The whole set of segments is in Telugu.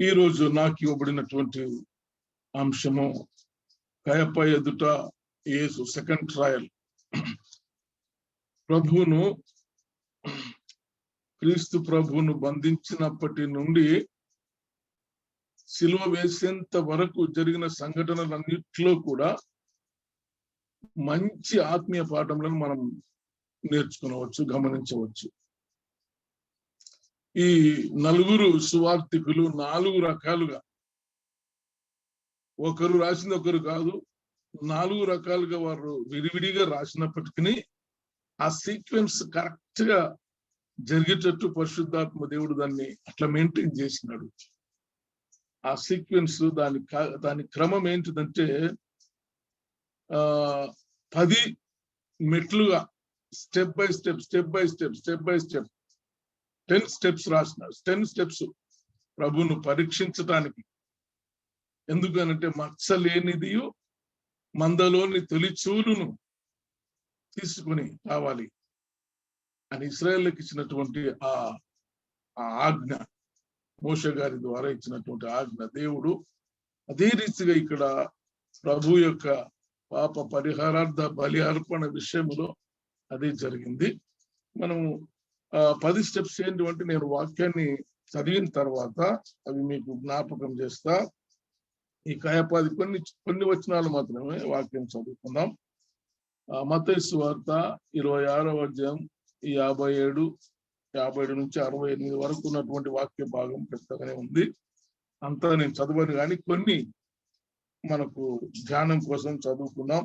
ఈరోజు నాకు ఇవ్వబడినటువంటి అంశము కయప ఎదుట యేసు సెకండ్ ట్రయల్. క్రీస్తు ప్రభువును బంధించినప్పటి నుండి సిలువ వేసేంత వరకు జరిగిన సంఘటనలన్నిటిలో కూడా మంచి ఆత్మీయ పాఠములను మనం నేర్చుకునవచ్చు, గమనించవచ్చు. ఈ నలుగురు సువార్థికులు 4 రకాలుగా, ఒకరు రాసింది ఒకరు కాదు, 4 రకాలుగా వారు విడివిడిగా రాసినప్పటికీ ఆ సీక్వెన్స్ కరెక్ట్ గా జరిగేటట్టు పరిశుద్ధాత్మ దేవుడు దాన్ని అట్లా మెయింటైన్ చేసినాడు. ఆ సీక్వెన్స్ దాని క్రమం ఏంటిదంటే 10 మెట్లుగా స్టెప్ బై స్టెప్ 10 స్టెప్స్ రాసినాడు. 10 స్టెప్స్ ప్రభువును పరీక్షించటానికి. ఎందుకనంటే మచ్చలేనిది మందలోని తొలిచూలును తీసుకుని రావాలి అని ఇశ్రాయేలుకి ఇచ్చినటువంటి ఆ ఆజ్ఞ, మోషే గారి ద్వారా ఇచ్చినటువంటి ఆజ్ఞ. దేవుడు అదే రీతిగా ఇక్కడ ప్రభు యొక్క పాప పరిహారార్థ బలి అర్పణ విషయంలో అదే జరిగింది. మనము 10 స్టెప్స్ ఏంటంటే నేను వాక్యాన్ని చదివిన తర్వాత అవి మీకు జ్ఞాపకం చేస్తా. ఈ కయపాది కొన్ని వచనాలు మాత్రమే వాక్యం చదువుకుందాం. మత్తయి సువార్త 26వ అధ్యాయం 57 నుంచి 68 వరకు ఉన్నటువంటి వాక్య భాగం పెద్దగానే ఉంది. అంతా నేను చదవను కానీ కొన్ని మనకు ధ్యానం కోసం చదువుకున్నాం.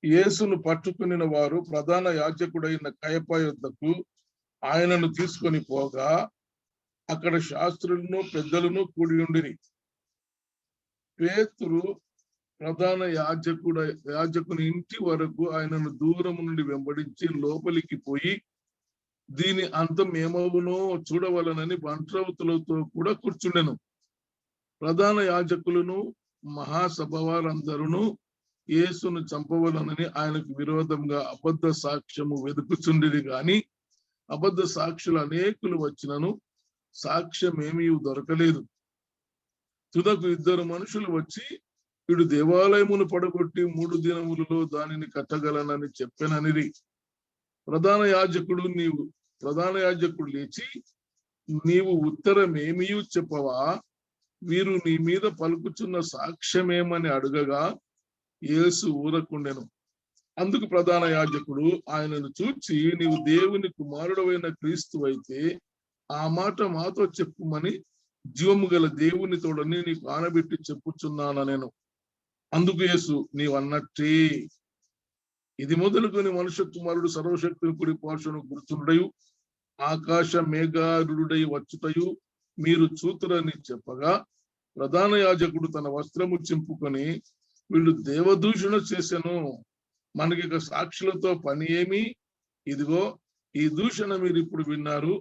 యేసును పట్టుకుని వారు ప్రధాన యాజకుడైన కయప యొద్దకు ఆయనను తీసుకొని పోగా అక్కడ శాస్త్రులను పెద్దలను కూడి ఉండిరి. పేతురు ప్రధాన యాజకుని ఇంటి వరకు ఆయనను దూరం నుండి వెంబడించి లోపలికి పోయి దీని అంతం ఏమవునో చూడవలనని బంట్రవుతులతో కూడా కూర్చుండెను. ప్రధాన యాజకులను మహాసభ వారందరూ యేసును చంపవలనని ఆయనకు విరోధంగా అబద్ధ సాక్ష్యము వెతుకుచుండిరి గాని అబద్ధ సాక్షులు అనేకులు వచ్చినను సాక్ష్యం ఏమీ దొరకలేదు. తుదకు 2 మనుషులు వచ్చి వీడు దేవాలయమును పడగొట్టి 3 దినములలో దానిని కట్టగలనని చెప్పెననిరి. ప్రధాన యాజకుడు లేచి నీవు ఉత్తరమేమీ చెప్పవా, వీరు నీ మీద పలుకుచున్న సాక్ష్యమేమని అడగగా యేసు ఊరకుండెను. అందుకు ప్రధాన యాజకుడు ఆయనను చూచి నీవు దేవుని కుమారుడవైన క్రీస్తు అయితే ఆ మాట మాతో చెప్పుమని జీవము గల దేవుని తోడని నీకు ఆనబెట్టి చెప్పుచున్నాను నేను. అందుకు యేసు నీవన్నట్టే ఇది మొదలుకొని మనుష్య కుమారుడు సర్వశక్తిని కుడి పార్శ్వను కూర్చుండయు ఆకాశ మేఘారుడై వచ్చుటయు మీరు చూతురని చెప్పగా ప్రధాన యాజకుడు తన వస్త్రము చింపుకొని వీళ్ళు దేవదూషణ చేసెను, మనకి ఇక సాక్షులతో పని ఏమి, ఇదిగో ఈ దూషణ మీరు ఇప్పుడు విన్నారు,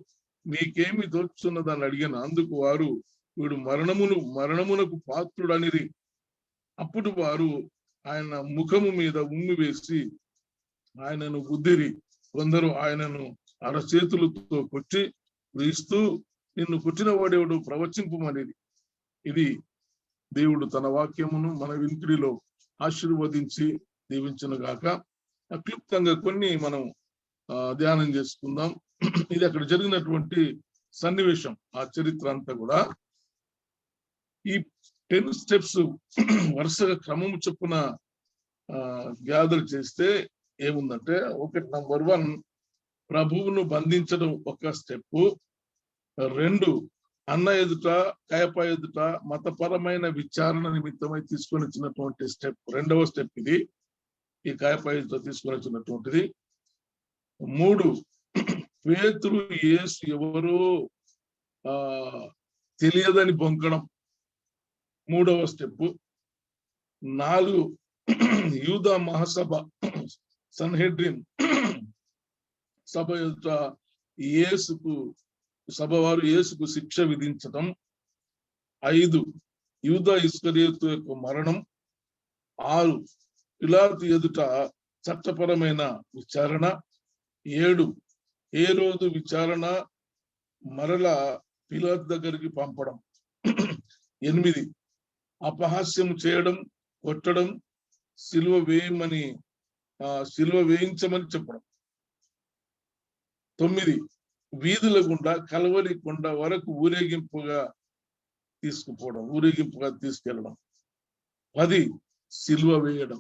మీకేమి తోచున్నదని అడిగాను. అందుకు వారు వీడు మరణమునకు పాత్రుడనిరి. అప్పుడు వారు ఆయన ముఖము మీద ఉమ్మి వేసి ఆయనను గుద్దిరి. కొందరు ఆయనను అరచేతులతో కొట్టి క్రీస్తు నిన్ను కొట్టిన వాడేవాడు ప్రవచింపమనేది. ఇది దేవుడు తన వాక్యమును మన వినికిడిలో ఆశీర్వదించి దీవించును గాక. క్లుప్తంగా కొన్ని మనం ధ్యానం చేసుకుందాం. ఇది అక్కడ జరిగినటువంటి సన్నివేశం, ఆ చరిత్ర అంతా కూడా. ఈ 10 స్టెప్స్ వరుసగా క్రమము చొప్పున గ్యాదర్ చేస్తే ఏముందంటే, నంబర్ 1 ప్రభువును బంధించడం ఒక స్టెప్. 2 అన్న ఎదుట కయప ఎదుట మతపరమైన విచారణ నిమిత్తమై తీసుకొని వచ్చినటువంటి స్టెప్, 2వ స్టెప్ ఇది. ఈ కయప ఎదుట తీసుకొని వచ్చినటువంటిది. 3 పేతురు యేసు ఎవరో తెలియదని బొంకడం, 3వ స్టెప్. 4 యూదా మహాసభ సన్హెడ్రిన్ సభ ఎదుట సభవారు యేసుకు శిక్ష విధించటం. 5 యూదా ఇస్కరియోతు యొక్క మరణం. 6 పిలాతు ఎదుట చట్టపరమైన విచారణ. 7 హేరోదు విచారణ, మరలా పిలాతు దగ్గరికి పంపడం. 8 అపహాస్యం చేయడం, కొట్టడం, సిలువ వేయించమని చెప్పడం. 9 వీధుల గుండా కలవరి కొండ వరకు ఊరేగింపుగా తీసుకెళ్ళడం. 10 సిలువ వేయడం.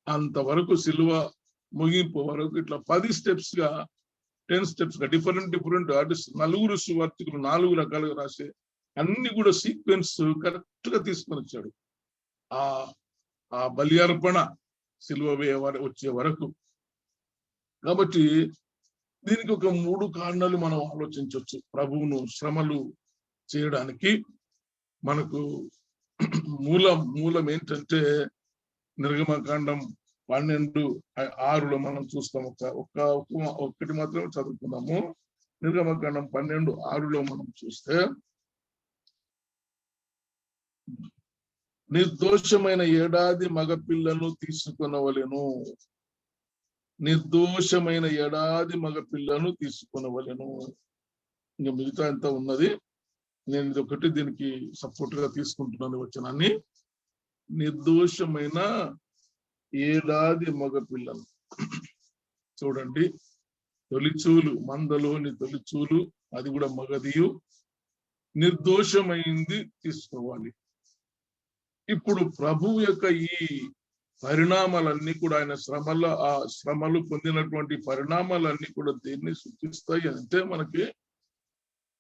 అంతవరకు సిలువ ముగింపు వరకు ఇట్లా 10 స్టెప్స్ గా 10 స్టెప్స్ గా డిఫరెంట్ అంటే నలుగురు సువార్తికులు 4 రకాలుగా రాసే అన్ని కూడా సీక్వెన్స్ కరెక్ట్ గా తీసుకొని వచ్చాడు. ఆ బలి అర్పణ సిలువ వచ్చే వరకు. కాబట్టి దీనికి ఒక 3 కారణాలు మనం ఆలోచించవచ్చు. ప్రభువును శ్రమలు చేయడానికి మనకు మూలం ఏంటంటే నిర్గమకాండం 12:6 మనం చూస్తాం. ఒక్కటి మాత్రమే చదువుకున్నాము. నిర్గమకాండం 12:6 మనం చూస్తే, నిర్దోషమైన ఏడాది మగపిల్లను తీసుకొనవలెను. నిర్దోషమైన ఏడాది మగపిల్లను తీసుకొనవలెను. ఇంకా మిగతా ఎంత ఉన్నది, నేను ఇది ఒకటి దీనికి సపోర్ట్ గా తీసుకుంటున్నాను వచనాన్ని. నిర్దోషమైన ఏడాది మగపిల్లను చూడండి. తొలిచూలు, మందలోని తొలిచూలు, అది కూడా మగదియు, నిర్దోషమైంది తీసుకోవాలి. ఇప్పుడు ప్రభువు యొక్క ఈ పరిణామాలన్నీ కూడా, ఆయన శ్రమలు పొందినటువంటి పరిణామాలన్నీ కూడా దేన్ని సూచిస్తాయి అంటే, మనకి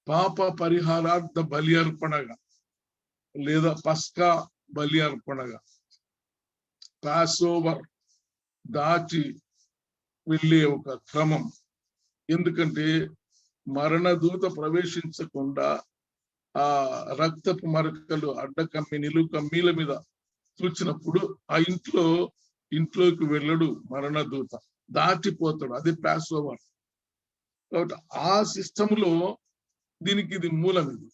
పాప పరిహారార్థ బలి అర్పణగా లేదా పస్కా బలి అర్పణగా, పాస్ ఓవర్ దాటి వెళ్ళే ఒక క్రమం. ఎందుకంటే మరణదూత ప్రవేశించకుండా ఆ రక్తపు మరకలు అడ్డకమ్మి నిలుకమ్మీల మీద చూచినప్పుడు ఆ ఇంట్లోకి వెళ్ళడు మరణదూత, దాటిపోతాడు. అది పాస్ ఓవర్. కాబట్టి ఆ సిస్టంలో దీనికి ఇది మూలం. ఇది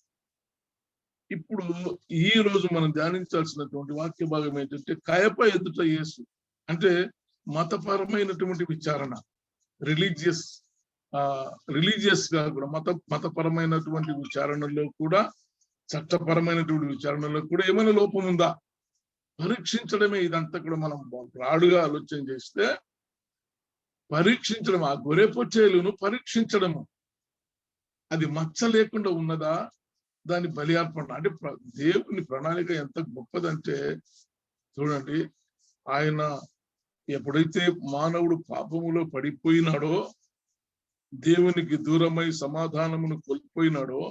ఇప్పుడు ఈ రోజు మనం ధ్యానించాల్సినటువంటి వాక్య భాగం ఏంటంటే, కయప ఎదుట యేసు. అంటే మతపరమైనటువంటి విచారణ, రిలీజియస్ గా కూడా, మతపరమైనటువంటి విచారణలో కూడా, చట్టపరమైనటువంటి విచారణలో కూడా ఏమైనా లోపం ఉందా పరీక్షించడమే. ఇదంతా కూడా మనం బ్రాడ్గా ఆలోచన చేస్తే పరీక్షించడం, ఆ గొర్రెపొట్టేలును పరీక్షించడము, అది మచ్చ లేకుండా ఉన్నదా, దాని బలి అర్పణ. అంటే దేవుని ప్రణాళిక ఎంత గొప్పదంటే చూడండి, ఆయన ఎప్పుడైతే మానవుడు పాపములో పడిపోయినాడో, దేవునికి దూరమై సమాధానమును కోల్పోయినాడో,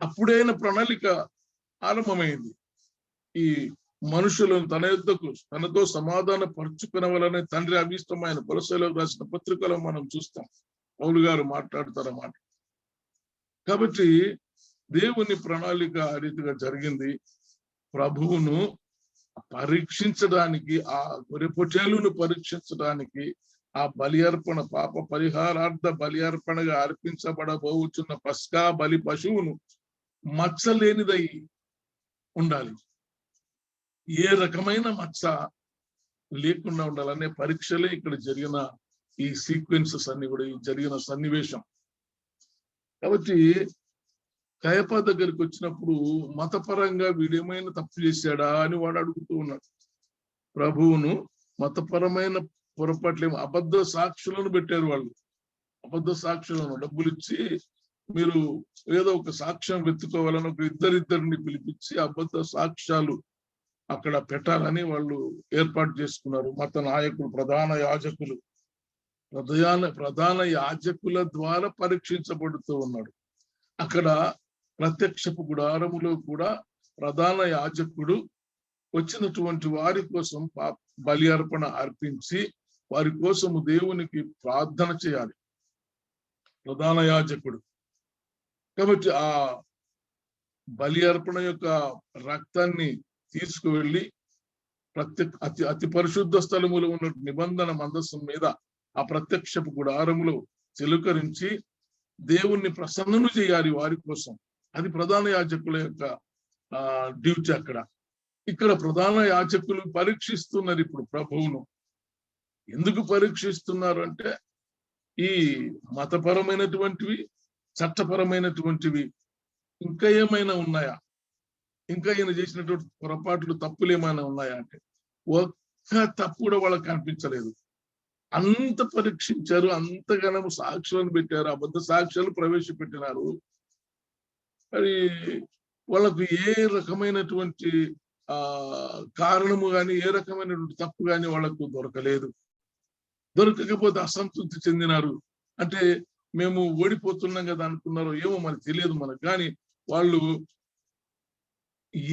అప్పుడైన ప్రణాళిక ఆరంభమైంది. ఈ మనుషులను తన యొద్దకు తనతో సమాధాన పరుచుకునవలనే తండ్రి అభిష్టమైన కొలస్సీయులకు రాసిన పత్రికలో మనం చూస్తాం. పౌలు గారు మాట్లాడతారన్నమాట. కాబట్టి దేవుని ప్రణాళిక ఆ రీతిగా జరిగింది. ప్రభువును పరీక్షించడానికి, ఆ గొర్రెపొట్టేలును పరీక్షించడానికి, ఆ బలి అర్పణ, పాప పరిహారార్థ బలి అర్పణగా అర్పించబడబోచున్న పస్కా బలి పశువును మచ్చలేనిదై ఉండాలి. ఏ రకమైన మచ్చ లేకుండా ఉండాలనే పరీక్షలే ఇక్కడ జరిగిన ఈ సీక్వెన్సెస్ అన్ని కూడా, ఈ జరిగిన సన్నివేశం. కాబట్టి కయప దగ్గరికి వచ్చినప్పుడు మతపరంగా వీడేమైనా తప్పు చేశాడా అని వాడు అడుగుతూ ఉన్నాడు. ప్రభువును మతపరమైన పొరపాట్లేమో, అబద్ధ సాక్షులను పెట్టారు వాళ్ళు. అబద్ధ సాక్షులను డబ్బులు ఇచ్చి, మీరు ఏదో ఒక సాక్ష్యం వెతుకోవాలని ఒక ఇద్దరిని పిలిపించి అబద్ధ సాక్ష్యాలు అక్కడ పెట్టాలని వాళ్ళు ఏర్పాటు చేసుకున్నారు. మత నాయకులు, ప్రధాన యాజకుల ద్వారా పరీక్షించబడుతూ ఉన్నాడు. అక్కడ ప్రత్యక్షపు గుడారములో కూడా ప్రధాన యాజకుడు వచ్చినటువంటి వారి కోసం బలి అర్పణ అర్పించి వారి కోసము దేవునికి ప్రార్థన చేయాలి ప్రధాన యాజకుడు. కాబట్టి ఆ బలి అర్పణ యొక్క రక్తాన్ని తీసుకువెళ్ళి అతి పరిశుద్ధ స్థలములో ఉన్న నిబంధన మందస్సం మీద ఆ ప్రత్యక్షపు గుడారములో చిలుకరించి దేవుణ్ణి ప్రసన్నను చేయాలి వారి కోసం. అది ప్రధాన యాజకుల యొక్క డ్యూటీ. ఇక్కడ ప్రధాన యాజకులు పరీక్షిస్తున్నారు ఇప్పుడు ప్రభువును. ఎందుకు పరీక్షిస్తున్నారు అంటే, ఈ మతపరమైనటువంటివి, చట్టపరమైనటువంటివి ఇంకా ఏమైనా ఉన్నాయా, ఇంకా ఈయన చేసినటువంటి పొరపాట్లు, తప్పులు ఏమైనా ఉన్నాయా అంటే ఒక్క తప్పు కూడా వాళ్ళకి కనిపించలేదు. అంత పరీక్షించారు, అంతగానో సాక్ష్యాలను పెట్టారు, అబద్ధ సాక్ష్యాలు ప్రవేశపెట్టినారు. మరి వాళ్ళకు ఏ రకమైనటువంటి కారణము కానీ, ఏ రకమైనటువంటి తప్పు కానీ వాళ్ళకు దొరకలేదు. దొరకకపోతే అసంతృప్తి చెందినారు. అంటే మేము ఓడిపోతున్నాం కదా అనుకున్నారో ఏమో మనకు తెలియదు మనకు. కానీ వాళ్ళు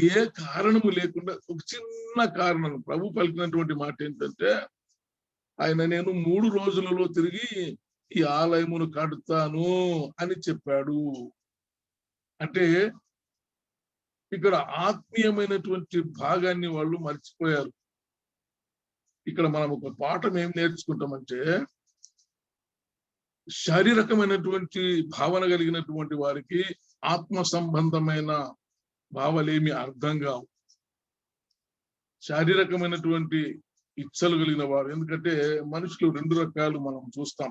ఏ కారణము లేకుండా ఒక చిన్న కారణం, ప్రభు పలికినటువంటి మాట ఏంటంటే, నేను 3 రోజులలో తిరిగి ఈ ఆలయమును కడతాను అని చెప్పాడు. అంటే ఇక్కడ ఆత్మీయమైనటువంటి భాగాన్ని వాళ్ళు మర్చిపోయారు. ఇక్కడ మనం ఒక పాఠం ఏం నేర్చుకుంటామంటే, శారీరకమైనటువంటి భావన కలిగినటువంటి వారికి ఆత్మ సంబంధమైన భావాలేమి అర్థం కావు. శారీరకమైనటువంటి ఇచ్చలు కలిగిన వారు, ఎందుకంటే మనుషులు 2 రకాలు మనం చూస్తాం.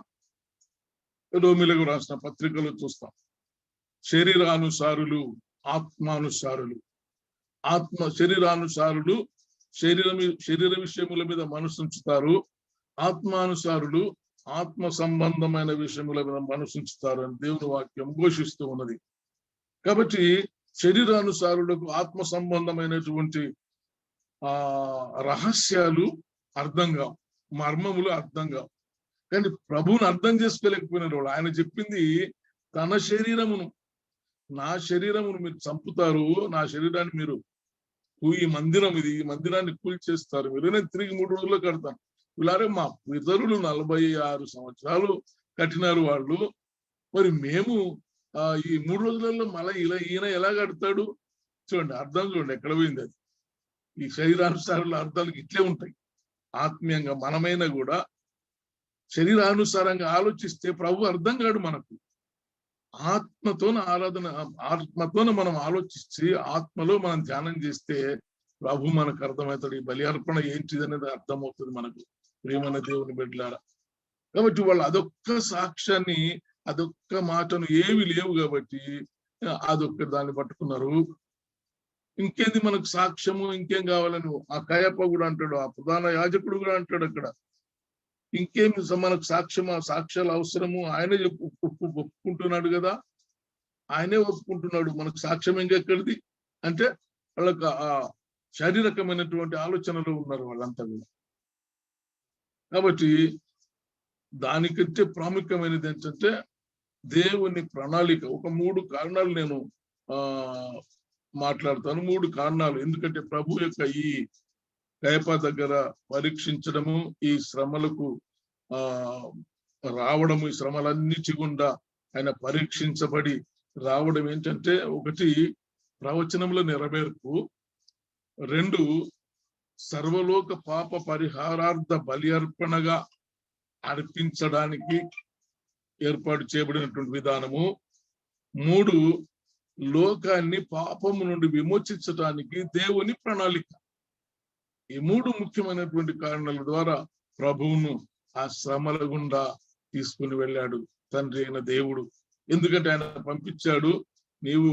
రోమిలకు రాసిన పత్రికలు చూస్తాం. శరీరానుసారులు, ఆత్మానుసారులు. శరీరానుసారులు శరీర విషయముల మీద మనసు ఉంచుతారు. ఆత్మానుసారులు ఆత్మ సంబంధమైన విషయముల మీద మనసు ఉంచుతారు అని దేవుని వాక్యం ఘోషిస్తూ ఉన్నది. కాబట్టి శరీరానుసారులకు ఆత్మ సంబంధమైనటువంటి రహస్యాలు అర్థం కావు, మర్మములు అర్థం కావు. కానీ ప్రభువుని అర్థం చేసుకోలేకపోయినారు వాళ్ళు. ఆయన చెప్పింది తన శరీరమును, నా శరీరమును మీరు చంపుతారు, నా శరీరాన్ని మీరు ఈ మందిరం ఇది, ఈ మందిరాన్ని కూల్చేస్తారు మీరు, నేను తిరిగి 3 రోజుల్లో కడతాను. వీళ్ళారే మా పితరులు 46 సంవత్సరాలు కట్టినారు వాళ్ళు, మరి మేము ఈ 3 రోజులలో మళ్ళీ ఈయన ఎలా కడతాడు? చూడండి, అర్థం చూడండి ఎక్కడ పోయింది అది. ఈ శరీరానుసారుల అర్థాలకు ఇట్లే ఉంటాయి. ఆత్మీయంగా మనమైనా కూడా శరీరానుసారంగా ఆలోచిస్తే ప్రభు అర్థం కాడు మనకు. ఆత్మతోన మనం ఆలోచించి ఆత్మలో మనం ధ్యానం చేస్తే ప్రభు మనకు అర్థమవుతాడు. ఈ బలి అర్పణ ఏంటిది అనేది అర్థమవుతుంది మనకు, ప్రియమైన దేవుని బిడ్డలారా. కాబట్టి వాళ్ళు అదొక్క సాక్ష్యాన్ని, అదొక్క మాటను ఏవి లేవు కాబట్టి అదొక్క దాన్ని పట్టుకున్నారు. ఇంకేంది మనకు సాక్ష్యము, ఇంకేం కావాలని ఆ కయప కూడా అంటాడు, ఆ ప్రధాన యాజకుడు కూడా అంటాడు అక్కడ. ఇంకేమి మనకు సాక్ష్యాలు అవసరము? ఆయనే ఒప్పుకుంటున్నాడు కదా, ఆయనే ఒప్పుకుంటున్నాడు. మనకు సాక్ష్యం ఇంకెక్కడిది అంటే వాళ్ళకు ఆ శారీరకమైనటువంటి ఆలోచనలో ఉన్నారు వాళ్ళంతా కూడా. కాబట్టి దానికంటే ప్రాముఖ్యమైనది ఏంటంటే దేవుని ప్రణాళిక. ఒక 3 కారణాలు నేను మాట్లాడతాను. 3 కారణాలు. ఎందుకంటే ప్రభు యొక్క ఈ కయప దగ్గర పరీక్షించడము, ఈ శ్రమలకు రావడము, ఈ శ్రమలన్నిటి గుండా ఆయన పరీక్షించబడి రావడం ఏంటంటే, 1 ప్రవచనంలో నెరవేర్పు, 2 సర్వలోక పాప పరిహారార్థ బలి అర్పణగా అర్పించడానికి ఏర్పాటు చేయబడినటువంటి విధానము, 3 లోకాన్ని పాపము నుండి విమోచించడానికి దేవుని ప్రణాళిక. ఈ 3 ముఖ్యమైనటువంటి కారణాల ద్వారా ప్రభువును ఆ శ్రమల గుండా తీసుకుని వెళ్ళాడు తండ్రి అయిన దేవుడు. ఎందుకంటే ఆయన పంపించాడు. నీవు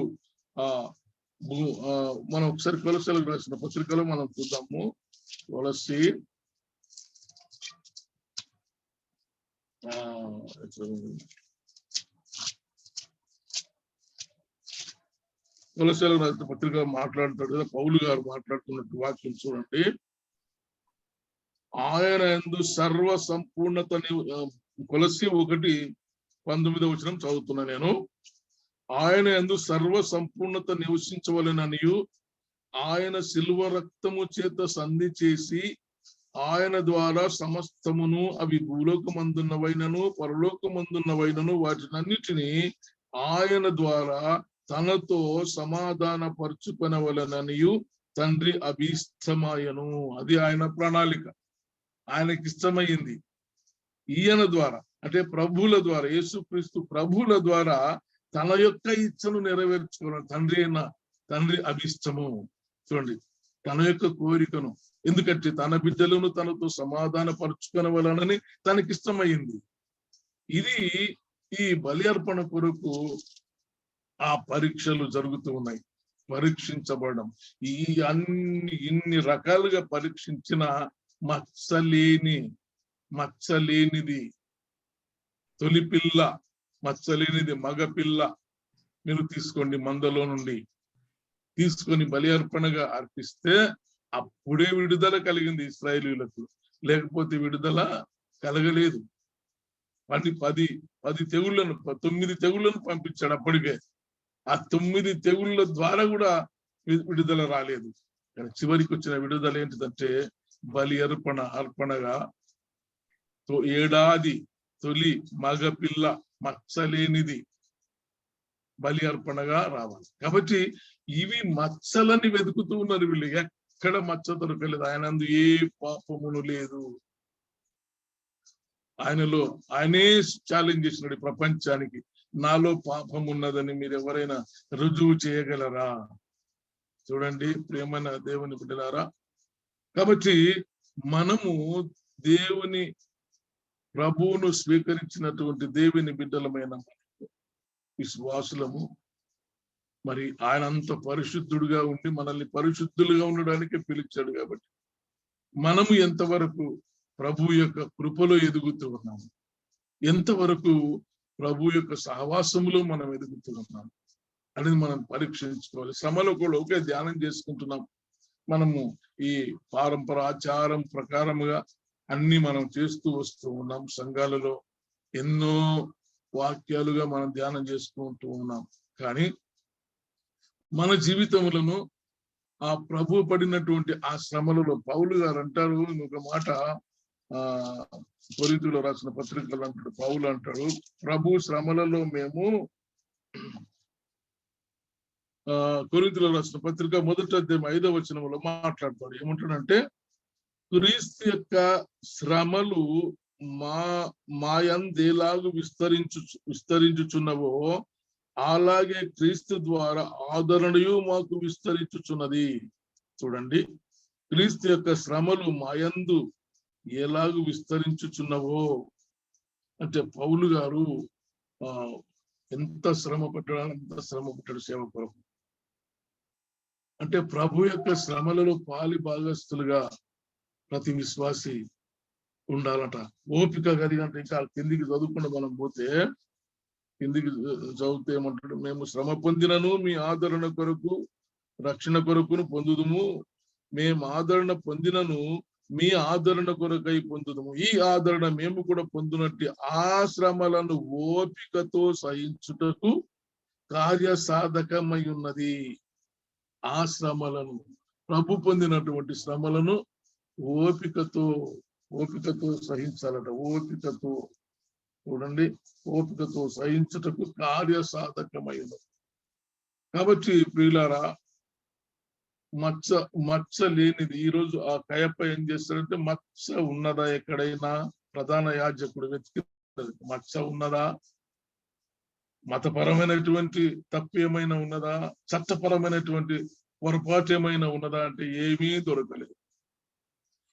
మనం ఒకసారి కొలసలకు రాసిన పత్రికలో మనం చూద్దాము. కొలసి కొలసలకు రాసిన పత్రిక మాట్లాడుతాడు కదా, పౌలు గారు మాట్లాడుతున్నట్టు వాక్యం చూడండి. ఆయన యందు సర్వ సంపూర్ణత, కొలసి 1:19 చదువుతున్నా నేను. ఆయన యందు సర్వ సంపూర్ణత నివసించవలెననియు, ఆయన శిలువ రక్తము చేత సంధి చేసి ఆయన ద్వారా సమస్తమును, అవి భూలోకమందున్నవైనను పరలోకమందున్నవైనను వాటినన్నిటినీ ఆయన ద్వారా తనతో సమాధాన పరుచుకొనవలెననియు తండ్రి అభీష్టమాయను. అది ఆయన ప్రణాళిక, ఆయనకి ఇష్టమైంది. ఈయన ద్వారా అంటే ప్రభువుల ద్వారా, యేసుక్రీస్తు ప్రభువుల ద్వారా తన యొక్క ఇచ్చను నెరవేర్చుకోవడం తండ్రి అభిష్టము. చూడండి, తన యొక్క కోరికను, ఎందుకంటే తన బిడ్డలను తనతో సమాధాన పరుచుకొనవలనని తనకిష్టమైంది. ఇది ఈ బలి అర్పణ కొరకు ఆ పరీక్షలు జరుగుతూ ఉన్నాయి. పరీక్షించబడడం. ఈ ఇన్ని రకాలుగా పరీక్షించిన మచ్చలేనిది తొలి పిల్ల, మచ్చలేనిది మగ పిల్ల మీరు తీసుకోండి, మందలో నుండి తీసుకొని బలి అర్పణగా అర్పిస్తే అప్పుడే విడుదల కలిగింది ఇశ్రాయేలీయులకు, లేకపోతే విడుదల కలగలేదు. 10 తెగుళ్లను 9 తెగుళ్లను పంపించాడు. అప్పటికే ఆ 9 తెగుళ్ళ ద్వారా కూడా విడుదల రాలేదు. కానీ చివరికి వచ్చిన విడుదల ఏంటిదంటే బలి అర్పణగా ఏడాది తొలి మగ పిల్ల మచ్చలేనిది బలి అర్పణగా రావాలి. కాబట్టి ఇవి మచ్చలని వెతుకుతూ ఉన్నారు వీళ్ళు. ఎక్కడ మచ్చ దొరకలేదు. ఆయనందు ఏ పాపమును లేదు. ఆయనే ఛాలెంజ్ చేసినాడు ప్రపంచానికి, నాలో పాపం ఉన్నదని మీరు ఎవరైనా రుజువు చేయగలరా? చూడండి ప్రియమైన దేవుని బిడ్డలారా, కాబట్టి మనము దేవుని ప్రభువును స్వీకరించినటువంటి దేవుని బిడ్డలమైన విశ్వాసులము. మరి ఆయన అంత పరిశుద్ధుడుగా ఉండి మనల్ని పరిశుద్ధులుగా ఉండడానికి పిలిచాడు. కాబట్టి మనము ఎంతవరకు ప్రభు యొక్క కృపలో ఎదుగుతూ ఉన్నాము, ఎంతవరకు ప్రభు యొక్క సహవాసములో మనం ఎదుగుతూ ఉన్నాము అనేది మనం పరీక్షించుకోవాలి. శ్రమలో కూడా ఒకే ధ్యానం చేసుకుంటున్నాం. మనము ఈ ఆచారం ప్రకారముగా అన్ని మనం చేస్తూ వస్తూ ఉన్నాం. సంఘాలలో ఎన్నో వాక్యాలుగా మనం ధ్యానం చేసుకుంటూ ఉన్నాం. కానీ మన జీవితములను ఆ ప్రభు పడినటువంటి ఆ శ్రమలలో పౌలు గారు అంటారు, ఒక మాట కొరింథీయులకు రాసిన పత్రికలు అంటాడు, పౌలు అంటాడు, ప్రభు శ్రమలలో మేము కొరింథీయులకు రాసిన పత్రిక 1వ అధ్యాయం 5వ వచనంలో మాట్లాడతాడు. ఏమంటాడంటే, క్రీస్తు యొక్క శ్రమలు మాయందేలాగు విస్తరించుచున్నవో అలాగే క్రీస్తు ద్వారా ఆదరణయు మాకు విస్తరించుచున్నది. చూడండి, క్రీస్తు యొక్క శ్రమలు మాయందు ఎలాగూ విస్తరించుచున్నవో అంటే పౌలు గారు ఎంత శ్రమ పడ్డాడు సేవ కొరకు. అంటే ప్రభు యొక్క శ్రమలలో పాలి భాగస్తులుగా ప్రతి విశ్వాసి ఉండాలట. ఓపిక కలిగినట్టు ఇంకా కిందికి చదువుకుండా మనం పోతే, కిందికి చదివితే ఏమంటాడు, మేము శ్రమ పొందినను మీ ఆదరణ కొరకు రక్షణ కొరకును పొందుదుము, మేము ఆదరణ పొందినను మీ ఆదరణ కొరకై పొందుదుము. ఈ ఆదరణ మేము కూడా పొందినట్టు ఆ శ్రమలను ఓపికతో సహించుటకు కార్యసాధకమై ఉన్నది. ఆ శ్రమలను, ప్రభు పొందినటువంటి శ్రమలను ఓపికతో సహించాలట. ఓపికతో, చూడండి, ఓపికతో సహించుటకు కార్యసాధకమై ఉన్నది. కాబట్టి ప్రియులారా, మచ్చ లేనిది. ఈరోజు ఆ కయప ఏం చేస్తారంటే, మచ్చ ఉన్నదా ఎక్కడైనా ప్రధాన యాజకుడు వెతికి, మచ్చ ఉన్నదా, మతపరమైనటువంటి తప్పు ఏమైనా ఉన్నదా, చట్టపరమైనటువంటి పొరపాటు ఏమైనా ఉన్నదా అంటే ఏమీ దొరకలేదు.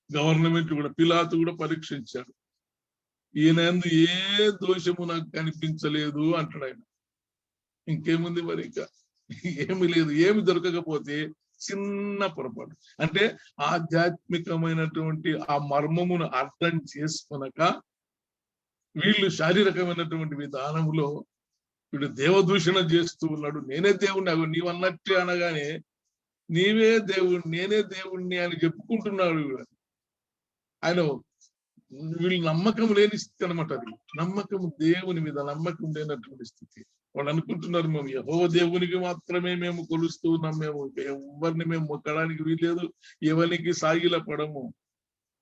గవర్నమెంట్ కూడా, పిలాతు కూడా పరీక్షించాడు. ఈయనందు ఏ దోషము నాకు కనిపించలేదు అంటాడు ఆయన. ఇంకేముంది మరి, ఇంకా ఏమి లేదు. ఏమి దొరకకపోతే చిన్న పొరపాటు. అంటే ఆధ్యాత్మికమైనటువంటి ఆ మర్మమును అర్థం చేసుకొనక వీళ్ళు శారీరకమైనటువంటి విధానంలో వీడు దేవదూషణ చేస్తూ ఉన్నాడు. నేనే దేవుణ్ణి, నీవు అన్నట్టే అనగానే నీవే దేవుణ్ణి, నేనే దేవుణ్ణి అని చెప్పుకుంటున్నాడు. ఆయన వీళ్ళు నమ్మకం లేని స్థితి అనమాట. అది నమ్మకం, దేవుని మీద నమ్మకం లేనటువంటి స్థితి. వాళ్ళు అనుకుంటున్నారు, మేము యెహోవా దేవునికి మాత్రమే మేము కొలుస్తూ ఉన్నాం, మేము ఎవరిని మేము మొక్కడానికి వీల్లేదు, ఎవరికి సాగిల పడము,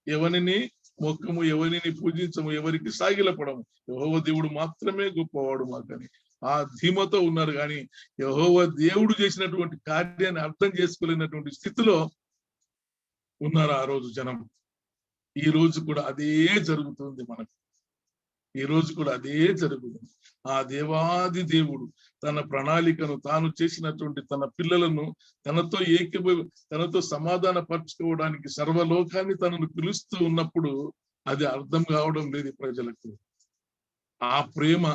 ఎవరిని మొక్కము, ఎవరిని పూజించము, ఎవరికి సాగిల పడము, యెహోవా దేవుడు మాత్రమే గొప్పవాడు మాకని ఆ ధీమతో ఉన్నారు. కానీ యెహోవా దేవుడు చేసినటువంటి కార్యాన్ని అర్థం చేసుకోలేనటువంటి స్థితిలో ఉన్నారు ఆ రోజు జనం. ఈ రోజు కూడా అదే జరుగుతుంది మనకు. ఈ రోజు కూడా అదే జరుగుతుంది. ఆ దేవాది దేవుడు తన ప్రణాళికను, తాను చేసినటువంటి తన పిల్లలను తనతో సమాధాన పరచుకోవడానికి సర్వలోకాన్ని తనను పిలుస్తూ ఉన్నప్పుడు అది అర్థం కావడం లేదు ప్రజలకు. ఆ ప్రేమ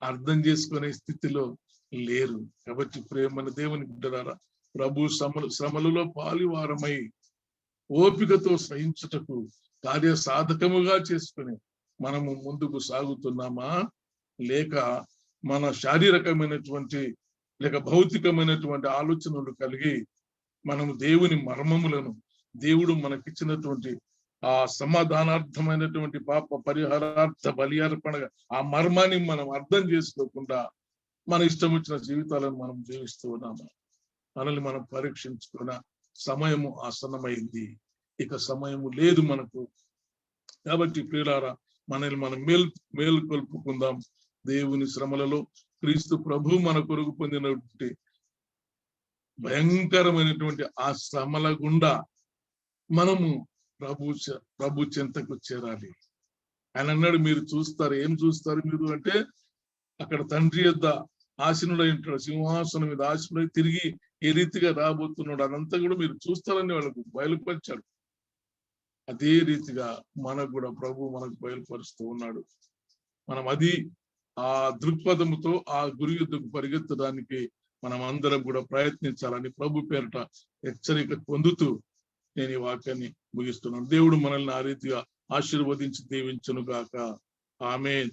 అర్థం చేసుకునే స్థితిలో లేరు. కాబట్టి ప్రేమని దేవుని బిడ్డలారా, ప్రభు శ్రమలలో పాలివారమై ఓపికతో సహించుటకు కార్య సాధకముగా చేసుకుని మనము ముందుకు సాగుతున్నామా, లేక మన శారీరకమైనటువంటి లేక భౌతికమైనటువంటి ఆలోచనలు కలిగి మనము దేవుని మర్మములను, దేవుడు మనకిచ్చినటువంటి ఆ సమాధానార్థమైనటువంటి పాప పరిహారార్థ బలి అర్పణగా ఆ మర్మాన్ని మనం అర్థం చేసుకోకుండా మన ఇష్టం వచ్చిన జీవితాలను మనం జీవిస్తూ ఉన్నాము. మనల్ని మనం పరీక్షించుకున్న సమయము ఆసన్నమైంది. ఇక సమయము లేదు మనకు. కాబట్టి ప్రియులారా, మనల్ని మనం మేలుకొల్పుకుందాం. దేవుని శ్రమలలో క్రీస్తు ప్రభు మన కొరకు పొందినటువంటి భయంకరమైనటువంటి ఆ శ్రమల గుండా మనము ప్రభు చెంతకు చేరాలి. ఆయన అన్నాడు, మీరు చూస్తారు. ఏం చూస్తారు మీరు అంటే, అక్కడ తండ్రి యొద్ద ఆసీనుడై ఉంటాడు, సింహాసనం మీద ఆసీనుడై తిరిగి ఏ రీతిగా రాబోతున్నాడు అదంతా కూడా మీరు చూస్తారని వాళ్ళకు బయలుపరిచాడు. అదే రీతిగా మనకు కూడా ప్రభు మనకు బయలుపరుస్తూ ఉన్నాడు. మనం అది ఆ దృక్పథముతో ఆ గురి యుద్ధకు పరిగెత్తడానికి మనం అందరం కూడా ప్రయత్నించాలని ప్రభు పేరిట హెచ్చరిక పొందుతూ నేను ఈ వాక్యాన్ని ముగిస్తున్నాను. దేవుడు మనల్ని ఆ రీతిగా ఆశీర్వదించి దీవించును గాక. ఆమేన్.